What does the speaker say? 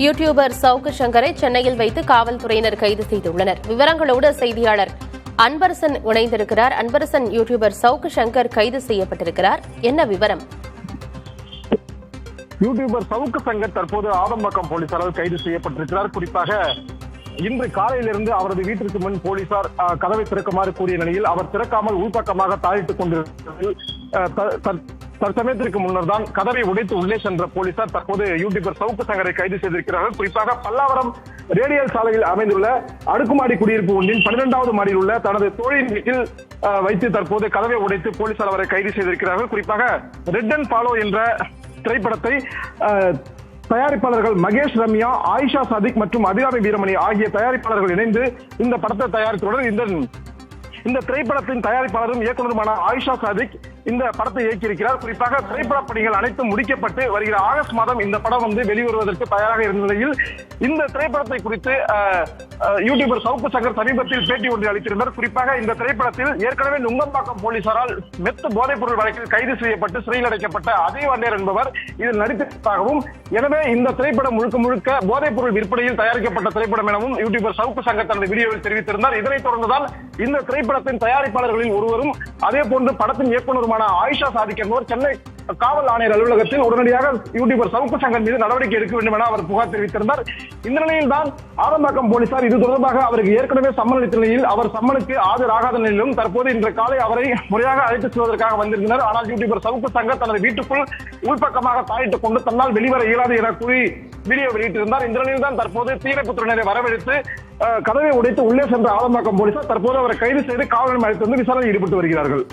YouTuber சவுக்கு சங்கரை சென்னையில் வைத்து காவல்துறையினர் கைது செய்துள்ளனர். விவரங்களோடு செய்தியாளர் அன்பரசன் இணைந்திருக்கிறார். அன்பரசன், யூடியூபர் சவுக்கு சங்கர் கைது செய்யப்பட்டிருக்கிறார், என்ன விவரம்? யூடியூபர் சவுக்கு சங்கர் தற்போது ஆதம்பாக்கம் போலீசாரால் கைது செய்யப்பட்டிருக்கிறார். குறிப்பாக இன்று காலையிலிருந்து அவரது வீட்டிற்கு முன் போலீசார் கதவை திறக்குமாறு கூறிய நிலையில் அவர் திறக்காமல் உள்பக்கமாக தாழிட்டுக் கொண்டிருந்த தற்சமயத்திற்கு முன்னர் தான் கதவை உடைத்து உள்ளே சென்ற போலீசார் தற்போது யூடியூபர் சவுக்கு சங்கரை கைது செய்திருக்கிறார்கள். குறிப்பாக பல்லாவரம் ரேடியல் சாலையில் அமைந்துள்ள அடுக்குமாடி குடியிருப்பு ஒன்றின் 12வது மாடியில் உள்ள தனது தோழியின் வீட்டில் வைத்து தற்போது கதவை உடைத்து போலீசார் அவரை கைது செய்திருக்கிறார்கள். குறிப்பாக ரெட் அண்ட் ஃபாலோ என்ற திரைப்படத்தை தயாரிப்பாளர்கள் மகேஷ், ரம்யா, ஆயிஷா சாதிக் மற்றும் அபிராமி வீரமணி ஆகிய தயாரிப்பாளர்கள் இணைந்து இந்த படத்தை தயாரித்துள்ளனர். இந்த திரைப்படத்தின் தயாரிப்பாளரும் இயக்குநருமான ஆயிஷா சாதிக் இந்த படத்தை இயக்கியிருக்கிறார். குறிப்பாக திரைப்பட பணிகள் அனைத்தும் முடிக்கப்பட்டு வருகிற ஆகஸ்ட் மாதம் இந்த படம் வெளிவருவதற்கு தயாராக இருந்த நிலையில் இந்த திரைப்படத்தை குறித்து யூடியூபர் சவுக்கு சங்கர் சமீபத்தில் பேட்டி ஒன்றை அளித்திருந்தார். குறிப்பாக இந்த திரைப்படத்தில் ஏற்கனவே நுங்கம்பாக்கம் போலீசாரால் மெத்து போதைப் பொருள் வழக்கில் கைது செய்யப்பட்டு சிறையில் அடைக்கப்பட்ட அதே வண்டேர் என்பவர் இதில் நடித்ததாகவும், எனவே இந்த திரைப்படம் முழுக்க முழுக்க போதைப் பொருள் விற்பனையில் தயாரிக்கப்பட்ட திரைப்படம் எனவும் யூடியூபர் சவுக்கு சங்கர் தனது வீடியோவில் தெரிவித்திருந்தார். இதனைத் தொடர்ந்துதான் இந்த திரைப்படத்தின் தயாரிப்பாளர்களில் ஒருவரும் அதே போன்று படத்தின் இயக்குநருமான ஆயிஷா சாதிக் என்பவர் சென்னை காவல் ஆணையர் அலுவலகத்தில் உடனடியாக யூடியூபர் சவுக்கு சங்கர் மீது நடவடிக்கை எடுக்க வேண்டும் என அவர் புகார் தெரிவித்திருந்தார். இந்த நிலையில் தான் ஆதம்பாக்கம் போலீசார் இது தொடர்பாக அவருக்கு ஏற்கனவே சம்மன் அளித்த நிலையில் அவர் சம்மனுக்கு ஆஜராகாத நிலையிலும் தற்போது இன்று காலை அவரை முறையாக அழைத்து செல்வதற்காக வந்திருந்தனர். ஆனால் யூடியூபர் சவுக்கு சங்கர் தனது வீட்டுக்குள் உள்பக்கமாக தாயிட்டுக் கொண்டு தன்னால் வெளிவர இயலாது என கூறி வீடியோ வெளியிட்டிருந்தார். இந்த நிலையில் தான் தற்போது தீயணைப்புத்துறையினரை வரவழைத்து கதவை உடைத்து உள்ளே சென்ற ஆதம்பாக்கம் போலீசார் தற்போது அவரை கைது செய்து காவல் நிலையம் அழைத்து வந்து விசாரணையில் ஈடுபட்டு வருகிறார்கள்.